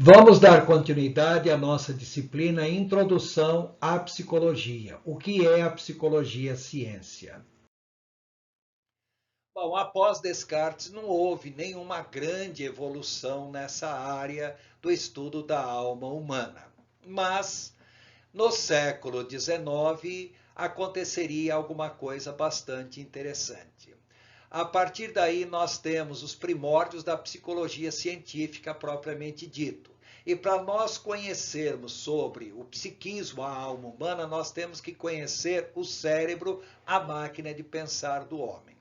Vamos dar continuidade à nossa disciplina Introdução à Psicologia. O que é a psicologia ciência? Bom, após Descartes não houve nenhuma grande evolução nessa área do estudo da alma humana. Mas no século XIX aconteceria alguma coisa bastante interessante. A partir daí, nós temos os primórdios da psicologia científica propriamente dito. E para nós conhecermos sobre o psiquismo, a alma humana, nós temos que conhecer o cérebro, a máquina de pensar do homem.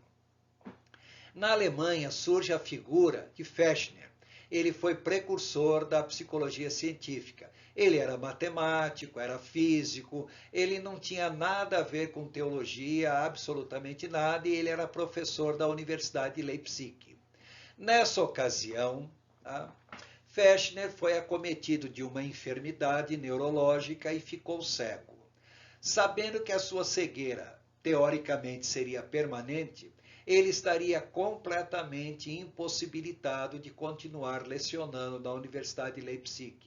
Na Alemanha surge a figura de Fechner. Ele foi precursor da psicologia científica. Ele era matemático, era físico, ele não tinha nada a ver com teologia, absolutamente nada, e ele era professor da Universidade de Leipzig. Nessa ocasião, Fechner foi acometido de uma enfermidade neurológica e ficou cego. Sabendo que a sua cegueira, teoricamente, seria permanente, ele estaria completamente impossibilitado de continuar lecionando na Universidade de Leipzig.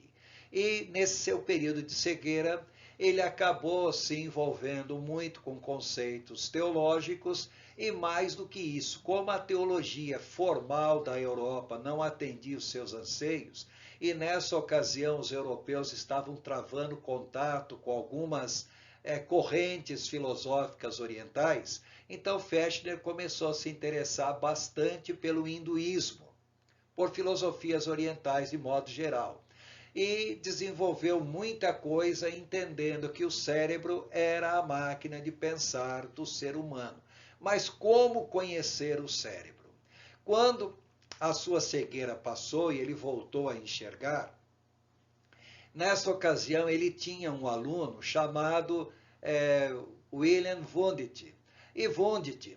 E nesse seu período de cegueira, ele acabou se envolvendo muito com conceitos teológicos e, mais do que isso, como a teologia formal da Europa não atendia os seus anseios, e nessa ocasião os europeus estavam travando contato com algumas correntes filosóficas orientais, então Fechner começou a se interessar bastante pelo hinduísmo, por filosofias orientais de modo geral. E desenvolveu muita coisa entendendo que o cérebro era a máquina de pensar do ser humano. Mas como conhecer o cérebro? Quando a sua cegueira passou e ele voltou a enxergar, nessa ocasião ele tinha um aluno chamado William Wundt. E Wundt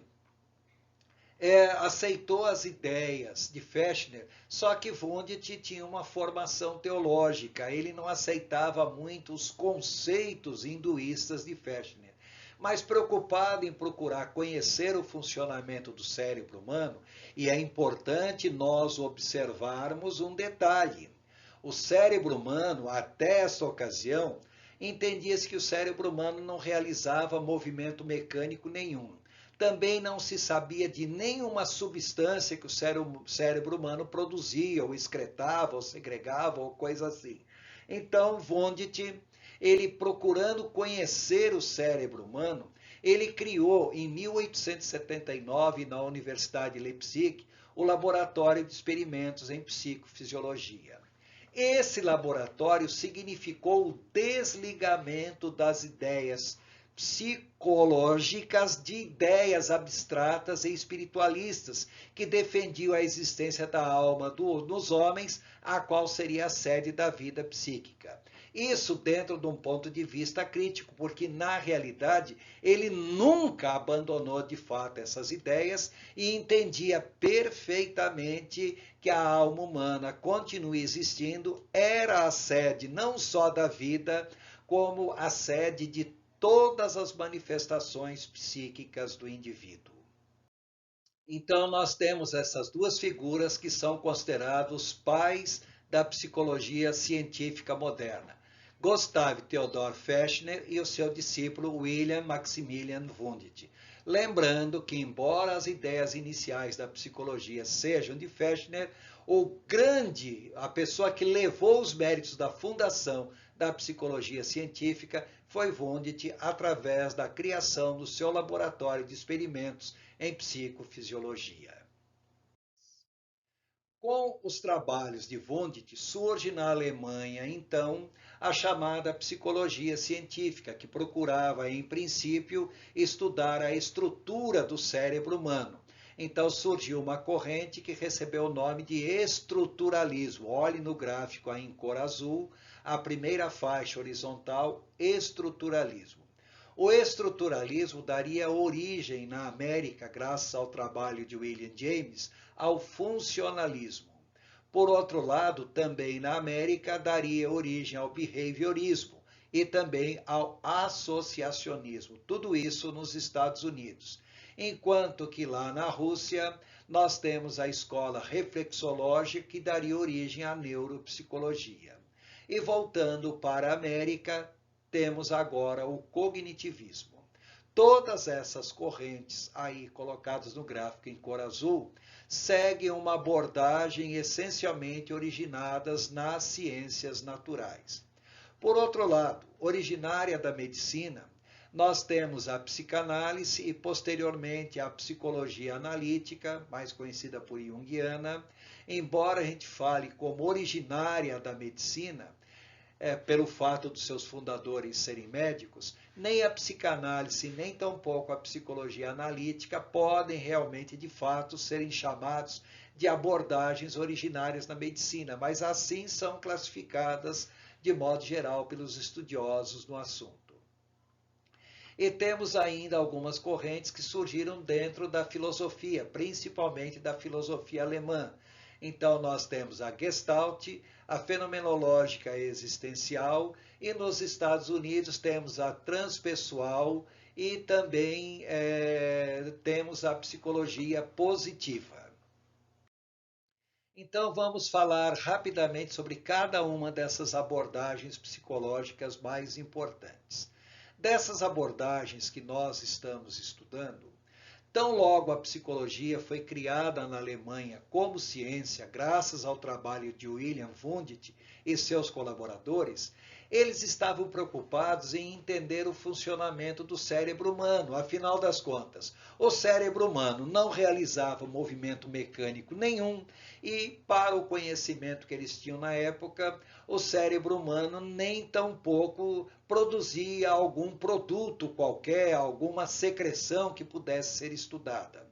aceitou as ideias de Fechner, só que Wundt tinha uma formação teológica, ele não aceitava muito os conceitos hinduístas de Fechner. Mas preocupado em procurar conhecer o funcionamento do cérebro humano, e é importante nós observarmos um detalhe. O cérebro humano, até essa ocasião, entendia-se que o cérebro humano não realizava movimento mecânico nenhum. Também não se sabia de nenhuma substância que o cérebro humano produzia, ou excretava, ou segregava, ou coisa assim. Então, Wundt, ele procurando conhecer o cérebro humano, ele criou em 1879, na Universidade de Leipzig, o Laboratório de Experimentos em Psicofisiologia. Esse laboratório significou o desligamento das ideias psicológicas de ideias abstratas e espiritualistas que defendiam a existência da alma nos homens, a qual seria a sede da vida psíquica. Isso dentro de um ponto de vista crítico, porque na realidade ele nunca abandonou de fato essas ideias e entendia perfeitamente que a alma humana continua existindo, era a sede não só da vida, como a sede de todas as manifestações psíquicas do indivíduo. Então, nós temos essas duas figuras que são considerados pais da psicologia científica moderna. Gustav Theodor Fechner e o seu discípulo William Maximilian Wundt. Lembrando que, embora as ideias iniciais da psicologia sejam de Fechner, a pessoa que levou os méritos da fundação da psicologia científica foi Wundt através da criação do seu laboratório de experimentos em psicofisiologia. Com os trabalhos de Wundt, surge na Alemanha, então, a chamada psicologia científica, que procurava, em princípio, estudar a estrutura do cérebro humano. Então surgiu uma corrente que recebeu o nome de estruturalismo. Olhe no gráfico aí em cor azul, a primeira faixa horizontal, estruturalismo. O estruturalismo daria origem na América, graças ao trabalho de William James, ao funcionalismo. Por outro lado, também na América, daria origem ao behaviorismo e também ao associacionismo. Tudo isso nos Estados Unidos. enquanto que lá na Rússia nós temos a escola reflexológica que daria origem à neuropsicologia. E voltando para a América, temos agora o cognitivismo. Todas essas correntes aí colocadas no gráfico em cor azul seguem uma abordagem essencialmente originadas nas ciências naturais. Por outro lado, originária da medicina, nós temos a psicanálise e, posteriormente, a psicologia analítica, mais conhecida por Jungiana. Embora a gente fale como originária da medicina, pelo fato dos seus fundadores serem médicos, nem a psicanálise, nem tampouco a psicologia analítica podem realmente, de fato, serem chamados de abordagens originárias na medicina, mas assim são classificadas de modo geral pelos estudiosos no assunto. E temos ainda algumas correntes que surgiram dentro da filosofia, principalmente da filosofia alemã. Então, nós temos a Gestalt, a fenomenológica existencial, e nos Estados Unidos temos a transpessoal e também temos a psicologia positiva. Então, vamos falar rapidamente sobre cada uma dessas abordagens psicológicas mais importantes. Dessas abordagens que nós estamos estudando, tão logo a psicologia foi criada na Alemanha como ciência, graças ao trabalho de William Wundt e seus colaboradores, eles estavam preocupados em entender o funcionamento do cérebro humano. Afinal das contas, o cérebro humano não realizava movimento mecânico nenhum e, para o conhecimento que eles tinham na época, o cérebro humano nem tampouco produzia algum produto qualquer, alguma secreção que pudesse ser estudada.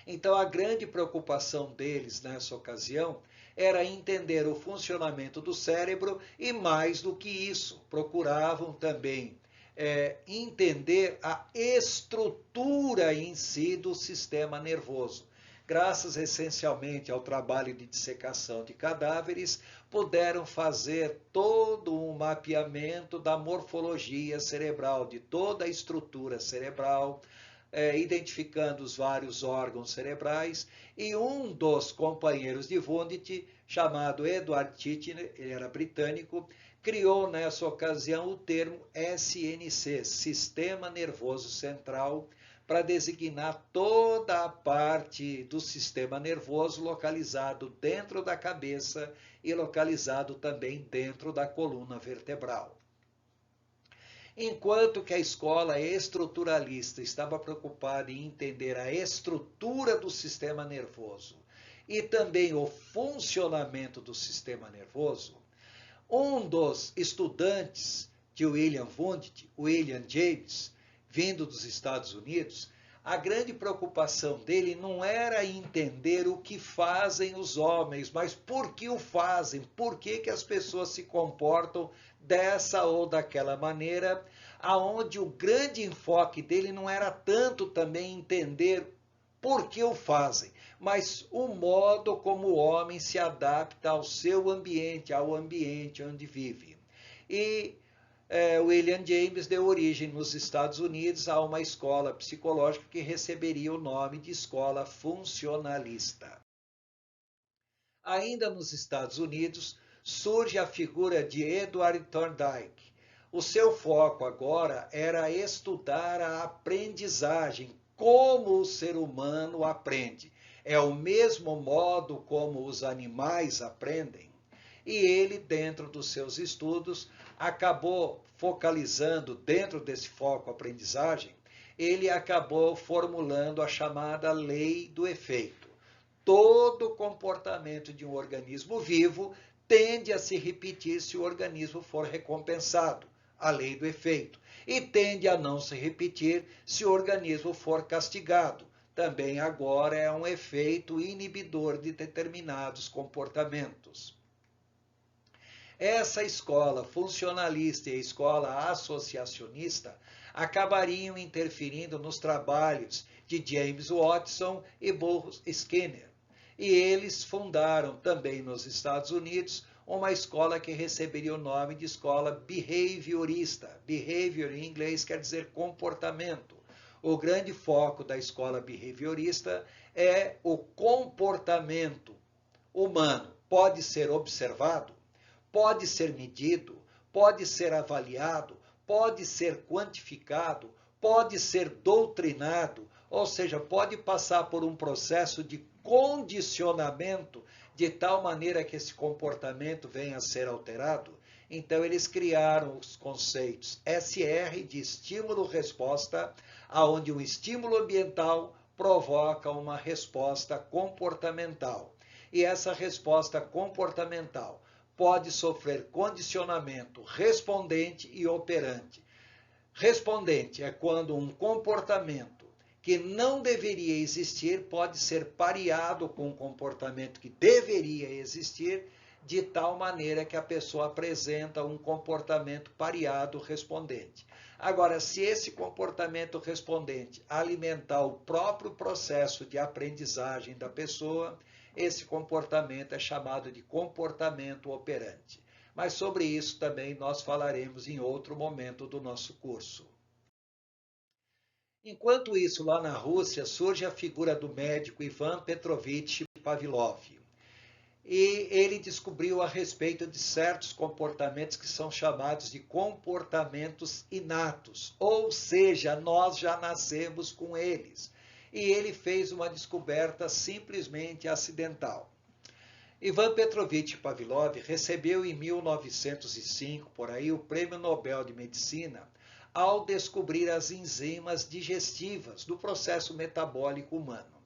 Então, a grande preocupação deles nessa ocasião era entender o funcionamento do cérebro e, mais do que isso, procuravam também entender a estrutura em si do sistema nervoso. Graças essencialmente ao trabalho de dissecação de cadáveres, puderam fazer todo um mapeamento da morfologia cerebral, de toda a estrutura cerebral, identificando os vários órgãos cerebrais, e um dos companheiros de Wundt, chamado Edward Titchener, ele era britânico, criou nessa ocasião o termo SNC, Sistema Nervoso Central, para designar toda a parte do sistema nervoso localizado dentro da cabeça e localizado também dentro da coluna vertebral. Enquanto que a escola estruturalista estava preocupada em entender a estrutura do sistema nervoso e também o funcionamento do sistema nervoso, um dos estudantes de William Wundt, William James, vindo dos Estados Unidos, a grande preocupação dele não era entender o que fazem os homens, mas por que o fazem, por que as pessoas se comportam dessa ou daquela maneira, aonde o grande enfoque dele não era tanto também entender por que o fazem, mas o modo como o homem se adapta ao seu ambiente, ao ambiente onde vive. E William James deu origem nos Estados Unidos a uma escola psicológica que receberia o nome de escola funcionalista. Ainda nos Estados Unidos, surge a figura de Edward Thorndike. O seu foco agora era estudar a aprendizagem, como o ser humano aprende. É o mesmo modo como os animais aprendem. E ele, dentro dos seus estudos, acabou focalizando dentro desse foco aprendizagem, ele acabou formulando a chamada lei do efeito. Todo comportamento de um organismo vivo tende a se repetir se o organismo for recompensado, a lei do efeito, e tende a não se repetir se o organismo for castigado. Também agora é um efeito inibidor de determinados comportamentos. Essa escola funcionalista e a escola associacionista acabariam interferindo nos trabalhos de James Watson e Bruce Skinner. E eles fundaram também nos Estados Unidos uma escola que receberia o nome de escola behaviorista. Behavior em inglês quer dizer comportamento. O grande foco da escola behaviorista é o comportamento humano. Pode ser observado, pode ser medido, pode ser avaliado, pode ser quantificado, pode ser doutrinado, ou seja, pode passar por um processo de condicionamento de tal maneira que esse comportamento venha a ser alterado. Então, eles criaram os conceitos SR de estímulo-resposta, onde um estímulo ambiental provoca uma resposta comportamental. E essa resposta comportamental pode sofrer condicionamento respondente e operante. Respondente é quando um comportamento que não deveria existir pode ser pareado com um comportamento que deveria existir, de tal maneira que a pessoa apresenta um comportamento pareado respondente. Agora, se esse comportamento respondente alimentar o próprio processo de aprendizagem da pessoa, esse comportamento é chamado de comportamento operante. Mas sobre isso também nós falaremos em outro momento do nosso curso. Enquanto isso, lá na Rússia, surge a figura do médico Ivan Petrovich Pavlov. E ele descobriu a respeito de certos comportamentos que são chamados de comportamentos inatos, ou seja, nós já nascemos com eles. E ele fez uma descoberta simplesmente acidental. Ivan Petrovich Pavlov recebeu em 1905, por aí, o Prêmio Nobel de Medicina, ao descobrir as enzimas digestivas do processo metabólico humano.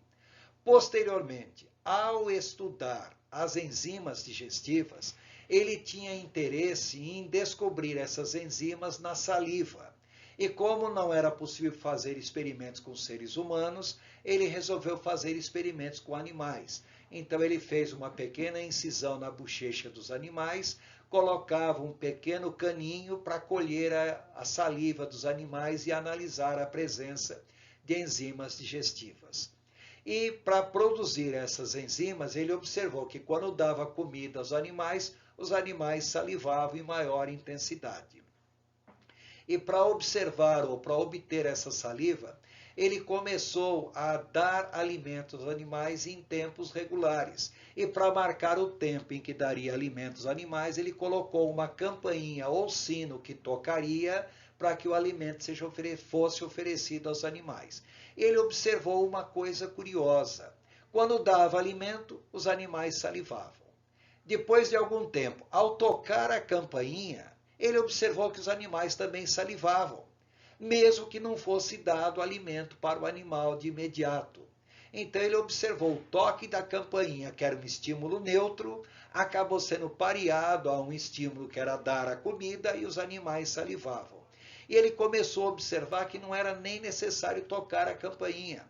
Posteriormente, ao estudar as enzimas digestivas, ele tinha interesse em descobrir essas enzimas na saliva. E como não era possível fazer experimentos com seres humanos, ele resolveu fazer experimentos com animais. Então ele fez uma pequena incisão na bochecha dos animais, colocava um pequeno caninho para colher a saliva dos animais e analisar a presença de enzimas digestivas. E para produzir essas enzimas, ele observou que quando dava comida aos animais, os animais salivavam em maior intensidade. E para observar ou para obter essa saliva, ele começou a dar alimentos aos animais em tempos regulares. E para marcar o tempo em que daria alimentos aos animais, ele colocou uma campainha ou sino que tocaria para que o alimento fosse oferecido aos animais. Ele observou uma coisa curiosa. Quando dava alimento, os animais salivavam. Depois de algum tempo, ao tocar a campainha, ele observou que os animais também salivavam, mesmo que não fosse dado alimento para o animal de imediato. Então ele observou o toque da campainha, que era um estímulo neutro, acabou sendo pareado a um estímulo que era dar a comida e os animais salivavam. E ele começou a observar que não era nem necessário tocar a campainha.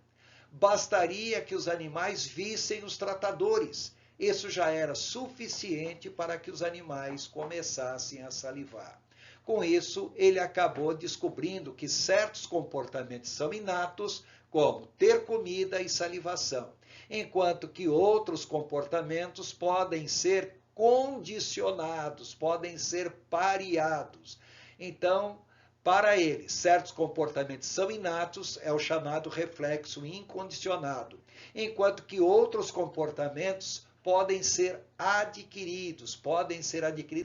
Bastaria que os animais vissem os tratadores. Isso já era suficiente para que os animais começassem a salivar. Com isso, ele acabou descobrindo que certos comportamentos são inatos, como ter comida e salivação, enquanto que outros comportamentos podem ser condicionados, podem ser pareados. Então, para ele, certos comportamentos são inatos, é o chamado reflexo incondicionado, enquanto que outros comportamentos podem ser adquiridos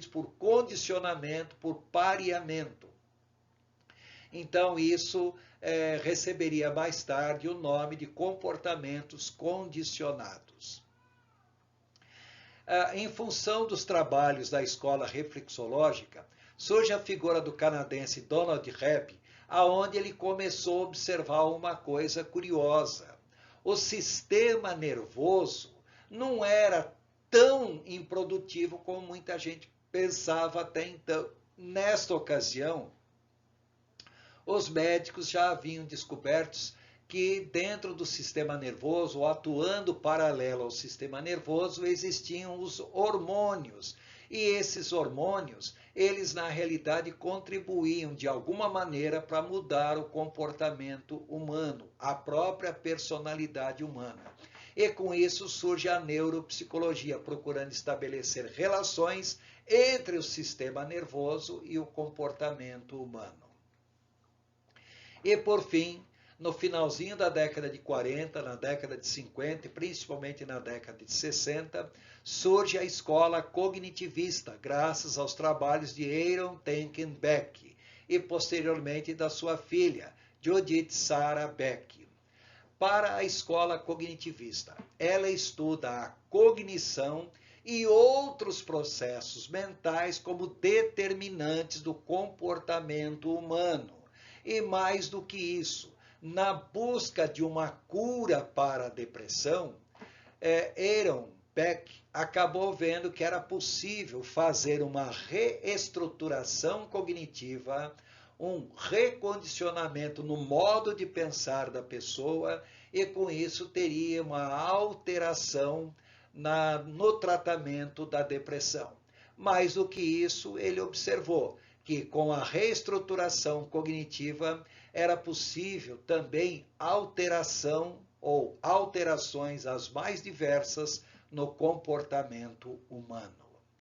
por condicionamento, por pareamento. Então, isso receberia mais tarde o nome de comportamentos condicionados. Em função dos trabalhos da escola reflexológica, surge a figura do canadense Donald Hebb, aonde ele começou a observar uma coisa curiosa. O sistema nervoso não era tão improdutivo como muita gente pensava até então. Nesta ocasião, os médicos já haviam descoberto que dentro do sistema nervoso, ou atuando paralelo ao sistema nervoso, existiam os hormônios. E esses hormônios, eles na realidade contribuíam de alguma maneira para mudar o comportamento humano, a própria personalidade humana. E com isso surge a neuropsicologia, procurando estabelecer relações entre o sistema nervoso e o comportamento humano. E por fim, no finalzinho da década de 40, na década de 50 e principalmente na década de 60, surge a escola cognitivista, graças aos trabalhos de Aaron Tenkin Beck e posteriormente da sua filha, Judith Sarah Beck. Para a escola cognitivista, ela estuda a cognição e outros processos mentais como determinantes do comportamento humano. E mais do que isso, na busca de uma cura para a depressão, Aaron Beck acabou vendo que era possível fazer uma reestruturação cognitiva, um recondicionamento no modo de pensar da pessoa, e com isso teria uma alteração no tratamento da depressão. Mais do que isso, ele observou que com a reestruturação cognitiva era possível também alteração ou alterações as mais diversas no comportamento humano.